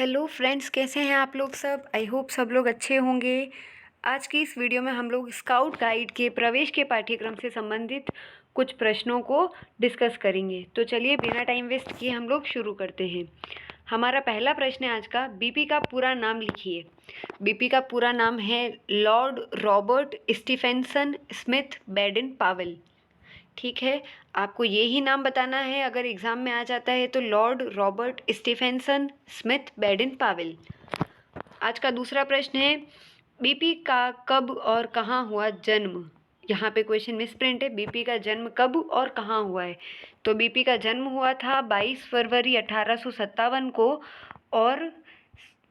Hello friends, कैसे हैं आप लोग सब। आई होप सब लोग अच्छे होंगे। आज की इस वीडियो में हम लोग स्काउट गाइड के प्रवेश के पाठ्यक्रम से संबंधित कुछ प्रश्नों को डिस्कस करेंगे। तो चलिए बिना टाइम वेस्ट किए हम लोग शुरू करते हैं। हमारा पहला प्रश्न है आज का, बीपी का पूरा नाम लिखिए। बीपी का पूरा नाम है Lord Robert Stephenson Smith Baden Powell. ठीक है, आपको ये ही नाम बताना है। अगर एग्ज़ाम में आ जाता है तो Lord Robert Stephenson Smith Baden Powell. आज का दूसरा प्रश्न है, बीपी का कब और कहाँ हुआ जन्म। यहाँ पे क्वेश्चन मिसप्रिंट है, बीपी का जन्म कब और कहाँ हुआ है। तो बीपी का जन्म हुआ था 22 फरवरी 1857 को और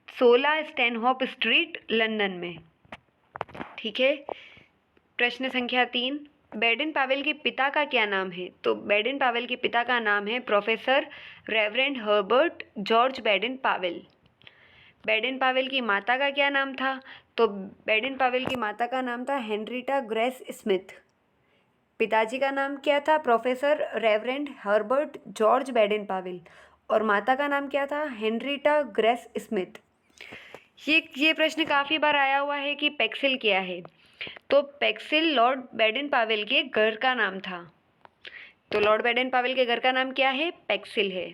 16 स्टैनहोप स्ट्रीट लंदन में। ठीक है। प्रश्न संख्या 3, बैडेन पावेल के पिता का क्या नाम है। तो बैडेन पावेल के पिता का नाम है Professor Reverend Herbert George Baden Powell. Baden Powell की माता का क्या नाम था। तो बैडेन पावेल की माता का नाम था हेनरिटा ग्रेस स्मिथ। पिताजी का नाम क्या था, Professor Reverend Herbert George Baden Powell, और माता का नाम क्या था, हेनरिटा ग्रेस स्मिथ। ये प्रश्न काफ़ी बार आया हुआ है कि पेक्सिल क्या है। तो पेक्सिल लॉर्ड बैडेन पावेल के घर का नाम था। तो लॉर्ड बैडेन पावेल के घर का नाम क्या है, पेक्सिल है।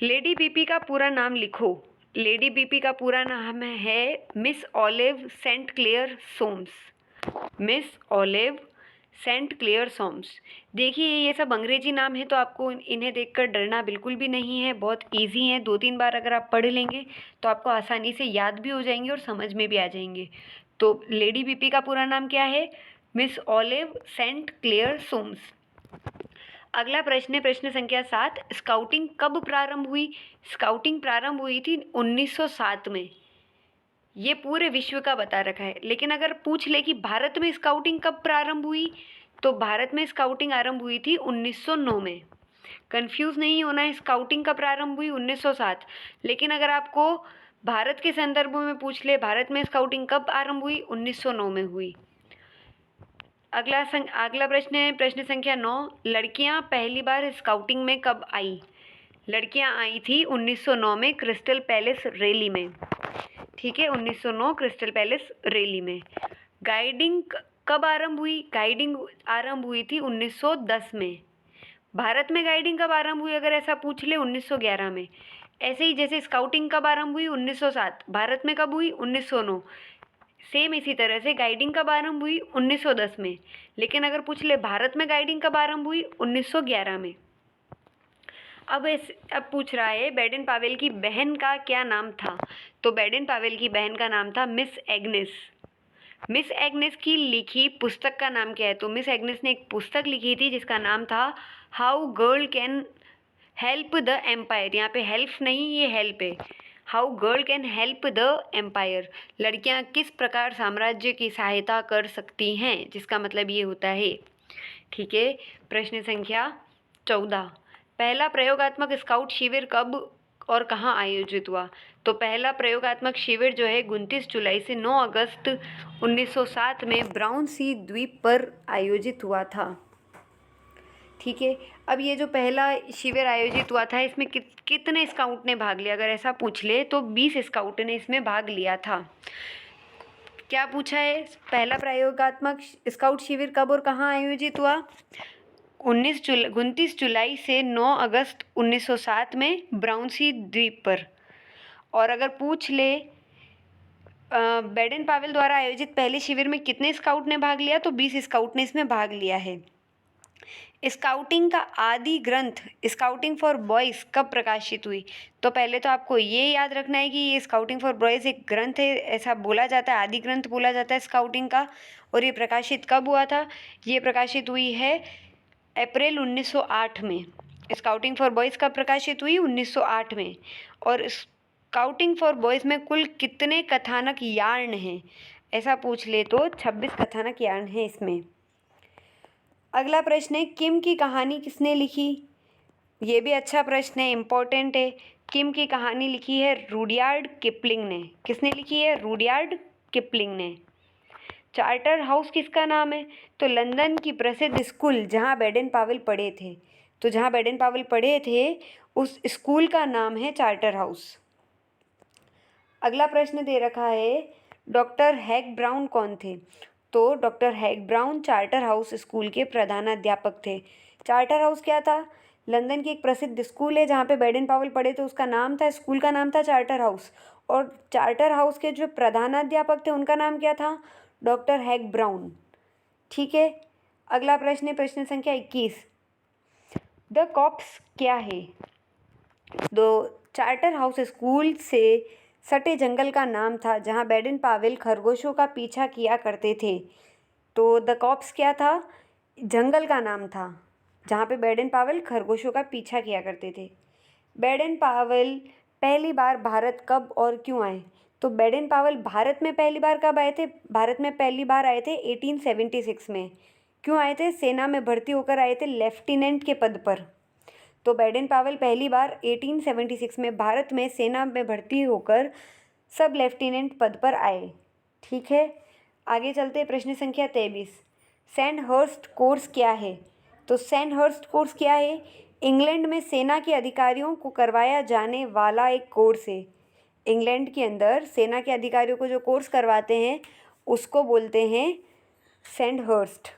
लेडी बीपी का पूरा नाम लिखो। लेडी बीपी का पूरा नाम है Miss Olive St Clair Soames. Miss Olive St Clair Soames. देखिए ये सब अंग्रेजी नाम है तो आपको इन्हें देखकर डरना बिल्कुल भी नहीं है, बहुत इजी हैं। 2-3 बार अगर आप पढ़ लेंगे तो आपको आसानी से याद भी हो जाएंगे और समझ में भी आ जाएंगे। तो लेडी बीपी का पूरा नाम क्या है, मिस ऑलिव सेंट क्लेयर सोम्स। अगला प्रश्न है प्रश्न संख्या 7, स्काउटिंग कब प्रारंभ हुई। स्काउटिंग प्रारंभ हुई थी 1907 में। ये पूरे विश्व का बता रखा है, लेकिन अगर पूछ ले कि भारत में स्काउटिंग कब प्रारंभ हुई, तो भारत में स्काउटिंग आरंभ हुई थी 1909 में। कंफ्यूज नहीं होना है, स्काउटिंग कब प्रारंभ हुई 1907। लेकिन अगर आपको भारत के संदर्भ में पूछ ले भारत में स्काउटिंग कब आरंभ हुई, 1909 में हुई। अगला प्रश्न है प्रश्न संख्या 9, लड़कियां पहली बार स्काउटिंग में कब आई। लड़कियां आई थी 1909 में क्रिस्टल पैलेस रैली में। ठीक है, 1909 क्रिस्टल पैलेस रैली में। गाइडिंग कब आरंभ हुई। गाइडिंग आरंभ हुई थी 1910 में। भारत में गाइडिंग कब आरंभ हुई अगर ऐसा पूछ ले, 1911 में। ऐसे ही जैसे स्काउटिंग कब आरंभ हुई 1907, भारत में कब हुई 1909। सेम इसी तरह से गाइडिंग कब आरंभ हुई 1910 में। लेकिन अगर पूछ ले भारत में गाइडिंग कब आरंभ हुई 1911 में। अब पूछ रहा है बैडेन पावेल की बहन का क्या नाम था। तो बैडेन पावेल की बहन का नाम था मिस एग्नेस। मिस एग्नेस की लिखी पुस्तक का नाम क्या है। तो मिस एग्नेस ने एक पुस्तक लिखी थी जिसका नाम था how girl can help the empire. यहाँ पे हेल्प नहीं, ये हेल्प है। How girl can help the empire, लड़कियाँ किस प्रकार साम्राज्य की सहायता कर सकती हैं, जिसका मतलब ये होता है। ठीक है। प्रश्न संख्या 14, पहला प्रयोगात्मक स्काउट शिविर कब और कहाँ आयोजित हुआ। तो पहला प्रयोगात्मक शिविर जो है 29 जुलाई से 9 अगस्त 1907 में ब्राउन सी द्वीप पर आयोजित हुआ था। ठीक है। अब ये जो पहला शिविर आयोजित हुआ था इसमें कितने स्काउट ने भाग लिया अगर ऐसा पूछ ले, तो 20 स्काउट ने इसमें भाग लिया था। क्या पूछा है, पहला प्रयोगात्मक स्काउट शिविर कब और कहाँ आयोजित हुआ। 29 जुलाई से 9 अगस्त 1907 में ब्राउन सी द्वीप पर। और अगर पूछ ले बैडेन पावेल द्वारा आयोजित पहले शिविर में कितने स्काउट ने भाग लिया, तो 20 स्काउट ने इसमें भाग लिया है। स्काउटिंग का आदि ग्रंथ स्काउटिंग फॉर बॉयज़ कब प्रकाशित हुई। तो पहले तो आपको ये याद रखना है कि ये स्काउटिंग फॉर बॉयज़ एक ग्रंथ है, ऐसा बोला जाता है, आदि ग्रंथ बोला जाता है स्काउटिंग का। और ये प्रकाशित कब हुआ था, ये प्रकाशित हुई है अप्रैल 1908 में। स्काउटिंग फॉर बॉयज़ कब प्रकाशित हुई, 1908 में। और स्काउटिंग फॉर बॉयज़ में कुल कितने कथानक यार्न हैं, ऐसा पूछ ले तो 26 कथानक यार्न हैं इसमें। अगला प्रश्न है, किम की कहानी किसने लिखी। ये भी अच्छा प्रश्न है, इम्पोर्टेंट है। किम की कहानी लिखी है रुडयार्ड किपलिंग ने। किसने लिखी है, रुडयार्ड किपलिंग ने। चार्टर हाउस किसका नाम है। तो लंदन की प्रसिद्ध स्कूल जहाँ बैडेन पावेल पढ़े थे, तो जहाँ बैडेन पावेल पढ़े थे उस स्कूल का नाम है चार्टर हाउस। अगला प्रश्न दे रखा है, डॉक्टर हैग ब्राउन कौन थे? तो डॉक्टर हैग ब्राउन चार्टर हाउस स्कूल के प्रधानाध्यापक थे। चार्टर हाउस क्या था? लंदन की एक प्रसिद्ध स्कूल है जहाँ पे बेडन पावेल पढ़े थे, उसका नाम था, स्कूल का नाम था चार्टर हाउस। और चार्टर हाउस के जो प्रधानाध्यापक थे उनका नाम क्या था? डॉक्टर हैग ब्राउन। ठीक है, अगला प्रश्न है प्रश्न संख्या 21। द कॉप्स क्या है? दो चार्टर हाउस स्कूल से सटे जंगल का नाम था जहां बेडन पावेल खरगोशों का पीछा किया करते थे। तो द कॉप्स क्या था? जंगल का नाम था जहाँ पे बेडन पावेल खरगोशों का पीछा किया करते थे। बेडन पावेल पहली बार भारत कब और क्यों आए? तो बेडन पावेल भारत में पहली बार कब आए थे? भारत में पहली बार आए थे 1876 में। क्यों आए थे? सेना में भर्ती होकर आए थे लेफ्टिनेंट के पद पर। तो बेडन पावेल पहली बार 1876 में भारत में सेना में भर्ती होकर सब लेफ्टिनेंट पद पर आए। ठीक है, आगे चलते हैं प्रश्न संख्या 23। सैंडहर्स्ट कोर्स क्या है? तो सैंडहर्स्ट कोर्स क्या है? इंग्लैंड में सेना के अधिकारियों को करवाया जाने वाला एक कोर्स है। इंग्लैंड के अंदर सेना के अधिकारियों को जो कोर्स करवाते हैं उसको बोलते हैं सैंडहर्स्ट।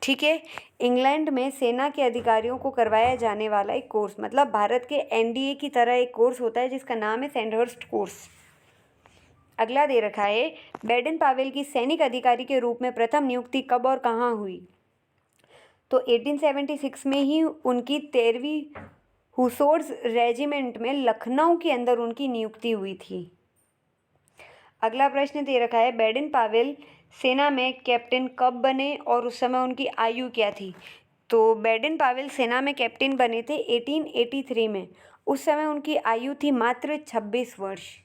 ठीक है, इंग्लैंड में सेना के अधिकारियों को करवाया जाने वाला एक कोर्स, मतलब भारत के एनडीए की तरह एक कोर्स होता है जिसका नाम है सैंडहर्स्ट कोर्स। अगला दे रखा है, बेडन पावेल की सैनिक अधिकारी के रूप में प्रथम नियुक्ति कब और कहाँ हुई? तो 1876 में ही उनकी 13वीं हुसोर्स रेजिमेंट में लखनऊ के अंदर उनकी नियुक्ति हुई थी। अगला प्रश्न दे रखा है, बेडन पावेल सेना में कैप्टन कब बने और उस समय उनकी आयु क्या थी? तो बेडन पावेल सेना में कैप्टन बने थे 1883 में। उस समय उनकी आयु थी मात्र 26 वर्ष।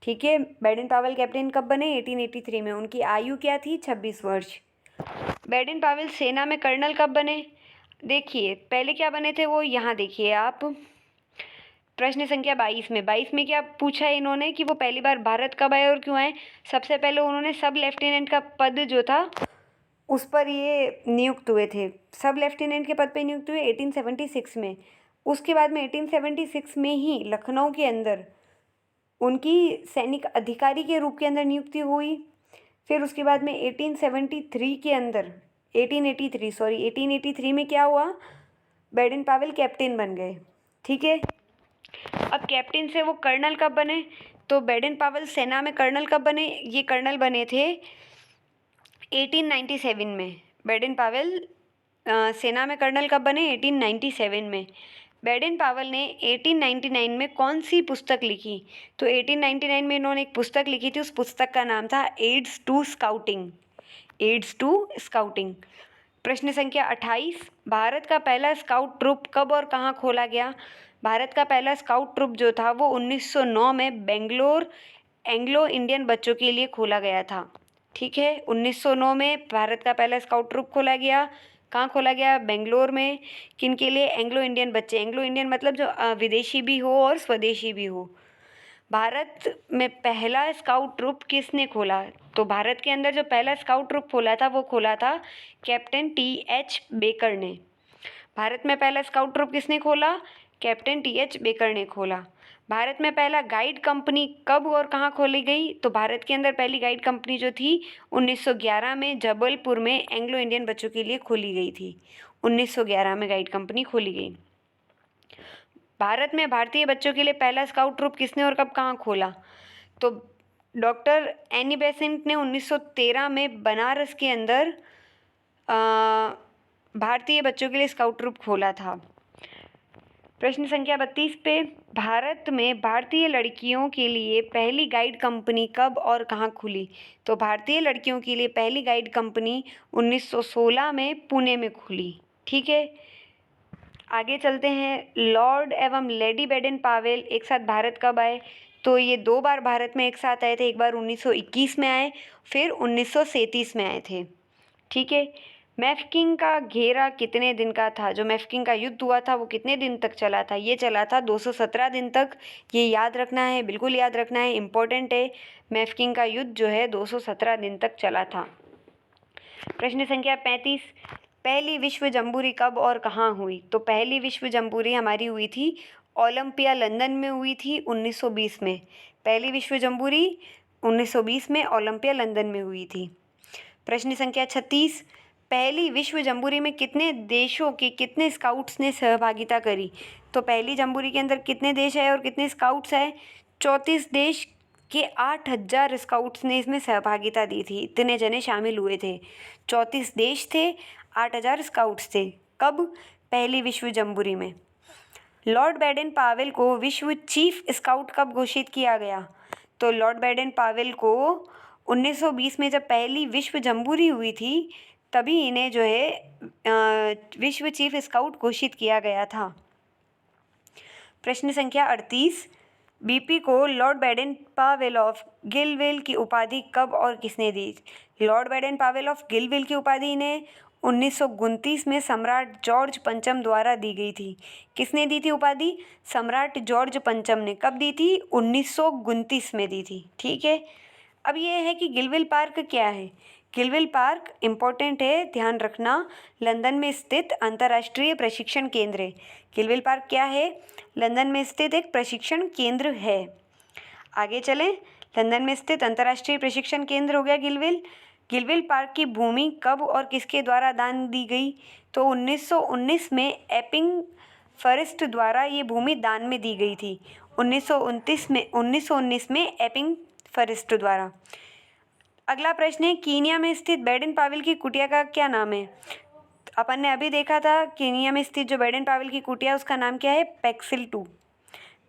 ठीक है, बेडन पावेल कैप्टन कब बने? 1883 में। उनकी आयु क्या थी? 26 वर्ष। बेडन पावेल सेना में कर्नल कब बने? देखिए पहले क्या बने थे वो, यहाँ देखिए आप प्रश्न संख्या 22 में क्या पूछा है इन्होंने कि वो पहली बार भारत कब आए और क्यों आए। सबसे पहले उन्होंने सब लेफ्टिनेंट का पद जो था उस पर ये नियुक्त हुए थे, सब लेफ्टिनेंट के पद पे नियुक्त हुए 1876 में। उसके बाद में 1876 में ही लखनऊ के अंदर उनकी सैनिक अधिकारी के रूप के अंदर नियुक्ति हुई। फिर उसके बाद में 1883 में क्या हुआ? बेडन पावेल कैप्टन बन गए। ठीक है, अब कैप्टन से वो कर्नल कब बने? तो बेडन पावेल सेना में कर्नल कब बने? ये कर्नल बने थे 1897 में। बेडन पावेल सेना में कर्नल कब बने? 1897 में। बेडन पावेल ने 1899 में कौन सी पुस्तक लिखी? तो 1899 में इन्होंने एक पुस्तक लिखी थी, उस पुस्तक का नाम था aids to scouting. Aids to scouting. प्रश्न संख्या 28, भारत का पहला स्काउट ट्रुप कब और कहाँ खोला गया? भारत का पहला स्काउट ट्रुप जो था वो 1909 में बेंगलोर एंग्लो इंडियन बच्चों के लिए खोला गया था। ठीक है, 1909 में भारत का पहला स्काउट ट्रुप खोला गया। कहाँ खोला गया? बेंगलोर में। किन के लिए? एंग्लो इंडियन बच्चे। एंग्लो इंडियन मतलब जो विदेशी भी हो और स्वदेशी भी हो। भारत में पहला स्काउट ट्रुप किसने खोला? तो भारत के अंदर जो पहला स्काउट ट्रुप खोला था वो खोला था कैप्टन TH बेकर ने। भारत में पहला स्काउट ट्रुप किसने खोला? कैप्टन TH बेकर ने खोला। भारत में पहला गाइड कंपनी कब और कहाँ खोली गई? तो भारत के अंदर पहली गाइड कंपनी जो थी 1911 में जबलपुर में एंग्लो इंडियन बच्चों के लिए खोली गई थी। 1911 में गाइड कंपनी खोली गई। भारत में भारतीय बच्चों के लिए पहला स्काउट ट्रुप किसने और कब कहाँ खोला? तो डॉक्टर एनी बेसेंट ने 1913 में बनारस के अंदर भारतीय बच्चों के लिए स्काउट ट्रुप खोला था। प्रश्न संख्या 32 पे, भारत में भारतीय लड़कियों के लिए पहली गाइड कंपनी कब और कहाँ खुली? तो भारतीय लड़कियों के लिए पहली गाइड कंपनी 1916 में पुणे में खुली। ठीक है, आगे चलते हैं। लॉर्ड एवं लेडी बेडन पावेल एक साथ भारत कब आए? तो ये 2 बार भारत में एक साथ आए थे। एक बार 1921 में आए, फिर 1937 में आए थे। ठीक है, मैफकिंग का घेरा कितने दिन का था? जो मैफकिंग का युद्ध हुआ था वो कितने दिन तक चला था? ये चला था 217 दिन तक। ये याद रखना है, बिल्कुल याद रखना है, इम्पोर्टेंट है। मैफकिंग का युद्ध जो है 217 दिन तक चला था। प्रश्न संख्या 35, पहली विश्व जम्बूरी कब और कहाँ हुई? तो पहली विश्व जम्बूरी हमारी हुई थी ओलंपिया लंदन में हुई थी 1920 में। पहली विश्व जम्बूरी 1920 में ओलंपिया लंदन में हुई थी। प्रश्न संख्या 36, पहली विश्व जम्बूरी में कितने देशों के कितने स्काउट्स ने सहभागिता करी? तो पहली जम्बूरी के अंदर कितने देश है और कितने स्काउट्स है? 34 देश के 8000 स्काउट्स ने इसमें सहभागिता दी थी। इतने जने शामिल हुए थे। 34 देश थे, 8000 स्काउट्स थे। कब? पहली विश्व जम्बूरी में। लॉर्ड बैडन पावेल को विश्व चीफ स्काउट कब घोषित किया गया? तो लॉर्ड बैडन पावेल को 1920 में जब पहली विश्व जम्बूरी हुई थी तभी इन्हें जो है विश्व चीफ स्काउट घोषित किया गया था। प्रश्न संख्या 38, बीपी को लॉर्ड बैडन पावेल ऑफ गिलविल की उपाधि कब और किसने दी? लॉर्ड बैडन पावेल ऑफ गिलविल की उपाधि इन्हें 1929 में सम्राट जॉर्ज पंचम द्वारा दी गई थी। किसने दी थी उपाधि? सम्राट जॉर्ज पंचम ने। कब दी थी? 1929 में दी थी। ठीक है। अब ये है कि गिलविल पार्क क्या है? गिलविल पार्क इम्पोर्टेंट है, ध्यान रखना, लंदन में स्थित अंतर्राष्ट्रीय प्रशिक्षण केंद्र है। गिलविल पार्क क्या है? लंदन में स्थित एक प्रशिक्षण केंद्र है। आगे चलें। लंदन में स्थित अंतर्राष्ट्रीय प्रशिक्षण केंद्र हो गया गिलविल। गिलविल पार्क की भूमि कब और किसके द्वारा दान दी गई? तो 1919 में एपिंग फॉरेस्ट द्वारा ये भूमि दान में दी गई थी। 1919 में एपिंग फॉरेस्ट द्वारा। अगला प्रश्न है, कीनिया में स्थित बैडन पावेल की कुटिया का क्या नाम है? अपन ने अभी देखा था कीनिया में स्थित जो बैडन पावेल की कुटिया उसका नाम क्या है? पैक्सिल 2।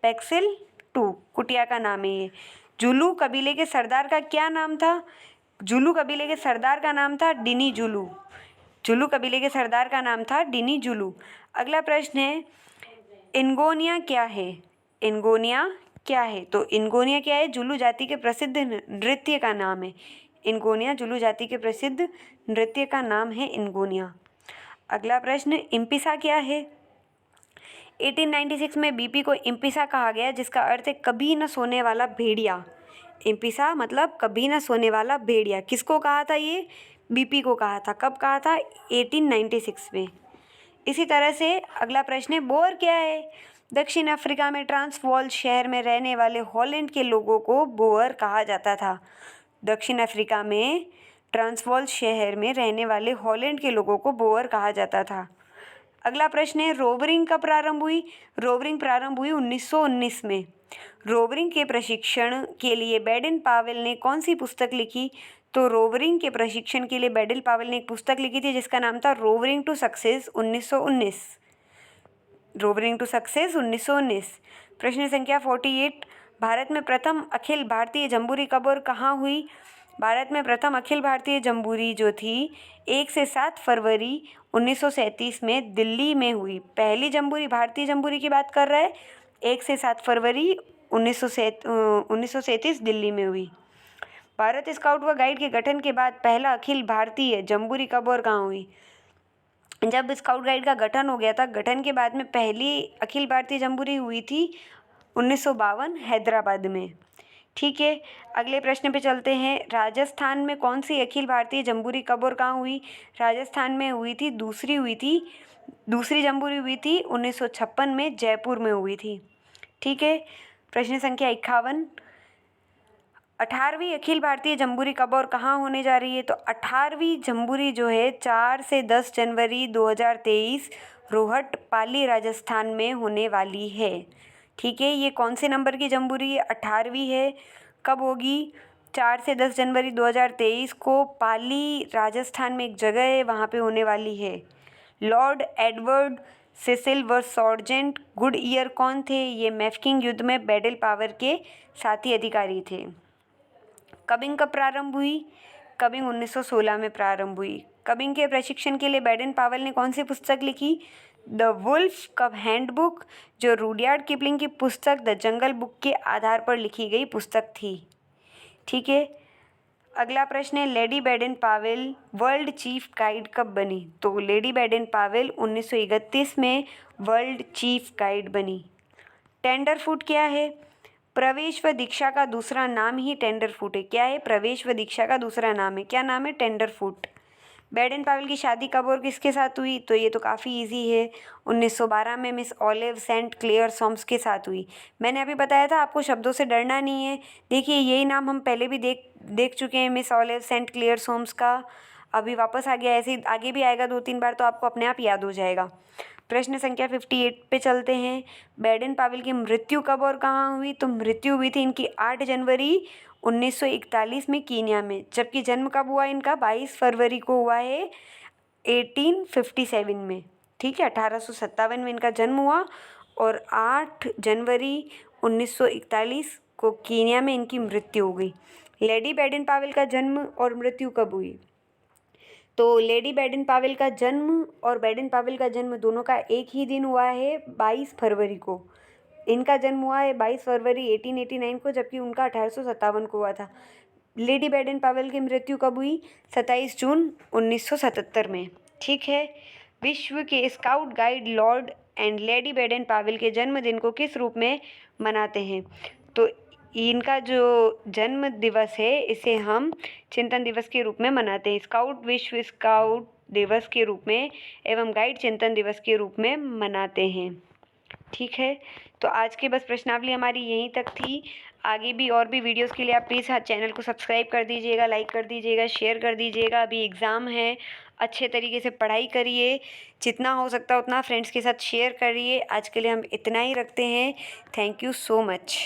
पैक्सिल 2 कुटिया का नाम है ये। जुलू कबीले के सरदार का क्या नाम था? जुलू कबीले के सरदार का नाम था डिनी जुलू। जुलू कबीले के सरदार का नाम था डिनी जुलू। अगला प्रश्न है, इनगोनिया क्या है? इनगोनिया क्या है? तो इनगोनिया क्या है? जुलू जाति के प्रसिद्ध नृत्य का नाम है। इनगोनिया जुलू जाति के प्रसिद्ध नृत्य का नाम है इनगोनिया। अगला प्रश्न, इम्पिसा क्या है? 1896 में बीपी को इम्पिसा कहा गया जिसका अर्थ है कभी न सोने वाला भेड़िया। इम्पिसा मतलब कभी न सोने वाला भेड़िया। किसको कहा था ये? बीपी को कहा था। कब कहा था? 1896 में। इसी तरह से अगला प्रश्न है, बोअर क्या है? दक्षिण अफ्रीका में ट्रांसवाल शहर में रहने वाले हॉलैंड के लोगों को बोअर कहा जाता था। दक्षिण अफ्रीका में ट्रांसवाल शहर में रहने वाले हॉलैंड के लोगों को बोअर कहा जाता था। अगला प्रश्न है, रोवरिंग कब प्रारंभ हुई? रोवरिंग प्रारंभ हुई 1919 में। रोवरिंग के प्रशिक्षण के लिए बैडन पावेल ने कौन सी पुस्तक लिखी? तो रोवरिंग के प्रशिक्षण के लिए बैडन पावेल ने एक पुस्तक लिखी थी जिसका नाम था Rovering to Success 1919। Rovering to Success 1919। प्रश्न संख्या 48, भारत में प्रथम अखिल भारतीय जम्बूरी कब और कहाँ हुई? भारत में प्रथम अखिल भारतीय जम्बूरी जो थी 1 से 7 फरवरी 1937 में दिल्ली में हुई। पहली जम्बूरी, भारतीय जम्बूरी की बात कर रहा है, 1 से 7 फरवरी 1937 दिल्ली में हुई। भारत स्काउट व गाइड के गठन के बाद पहला अखिल भारतीय जम्बूरी कब और कहाँ हुई? जब स्काउट गाइड का गठन हो गया था, गठन के बाद में पहली अखिल भारतीय जम्बूरी हुई थी 1952 हैदराबाद में। ठीक है। अगले प्रश्न पे चलते हैं, राजस्थान में कौन सी अखिल भारतीय जम्बूरी कब और कहाँ हुई? राजस्थान में हुई थी, दूसरी जम्बूरी हुई थी 1956 में जयपुर में हुई थी। ठीक है। प्रश्न संख्या 51, 18वीं अखिल भारतीय जम्बूरी कब और कहाँ होने जा रही है? तो 18वीं जम्बूरी जो है 4 से 10 जनवरी 2023 रोहट पाली राजस्थान में होने वाली है। ठीक है। ये कौन से नंबर की जम्बूरी है? 18वीं है। कब होगी? 4 से 10 जनवरी 2023 को पाली राजस्थान में एक जगह है, वहाँ पे होने वाली है। लॉर्ड एडवर्ड सेसिल व सॉर्जेंट गुड ईयर कौन थे? ये मैफकिंग युद्ध में बैटल पावर के साथी अधिकारी थे। कबिंग कब प्रारंभ हुई? कबिंग 1916 में प्रारंभ हुई। कबिंग के प्रशिक्षण के लिए बैडन पावेल ने कौन सी पुस्तक लिखी? द वुल्फ कब हैंडबुक, जो रुडयार्ड किपलिंग की पुस्तक द जंगल बुक के आधार पर लिखी गई पुस्तक थी। ठीक है। अगला प्रश्न है, Lady Baden Powell world chief guide कब बनी? तो लेडी बैडन पावेल 1931 में वर्ल्ड चीफ गाइड बनी। टेंडरफुट क्या है? प्रवेश व दीक्षा का दूसरा नाम ही टेंडरफुट है। क्या है? प्रवेश व दीक्षा का दूसरा नाम है। क्या नाम है? टेंडरफुट। बेडन पावेल की शादी कब और किसके साथ हुई? तो ये तो काफ़ी इजी है, 1912 में मिस ऑलिव सेंट क्लेयर सोम्स के साथ हुई। मैंने अभी बताया था आपको शब्दों से डरना नहीं है। देखिए यही नाम हम पहले भी देख चुके हैं, मिस ऑलिव सेंट क्लेयर सोम्स का। अभी वापस आ गया, ऐसे ही आगे भी आएगा 2-3 बार, तो आपको अपने आप याद हो जाएगा। प्रश्न संख्या 58 पे चलते हैं। बेडन पावेल की मृत्यु कब और कहाँ हुई? तो मृत्यु हुई थी इनकी 8 जनवरी 1941 में कीनिया में, जबकि जन्म कब हुआ इनका? 22 फरवरी को हुआ है 1857 में। ठीक है, 1857 में इनका जन्म हुआ और 8 जनवरी 1941 को कीनिया में इनकी मृत्यु हो गई। लेडी बेडन पावेल का जन्म और मृत्यु कब हुई? तो लेडी बेडन पावेल का जन्म और बेडन पावेल का जन्म दोनों का एक ही दिन हुआ है, 22 फरवरी को। इनका जन्म हुआ है 22 फरवरी 1889 को, जबकि उनका 1857 को हुआ था। लेडी बेडन पावेल की मृत्यु कब हुई? 27 जून 1977 में। ठीक है। विश्व के scout guide Lord and lady Baden Pavel के जन्मदिन को किस रूप में मनाते हैं? तो इनका जो जन्म दिवस है इसे हम चिंतन दिवस के रूप में मनाते हैं। स्काउट विश्व स्काउट दिवस के रूप में एवं गाइड चिंतन दिवस के रूप में मनाते हैं। ठीक है, तो आज की बस प्रश्नावली हमारी यहीं तक थी। आगे भी और भी वीडियोस के लिए आप प्लीज़ चैनल को सब्सक्राइब कर दीजिएगा, लाइक कर दीजिएगा, शेयर कर दीजिएगा। अभी एग्ज़ाम है, अच्छे तरीके से पढ़ाई करिए, जितना हो सकता है उतना फ्रेंड्स के साथ शेयर करिए। आज के लिए हम इतना ही रखते हैं। Thank you so much.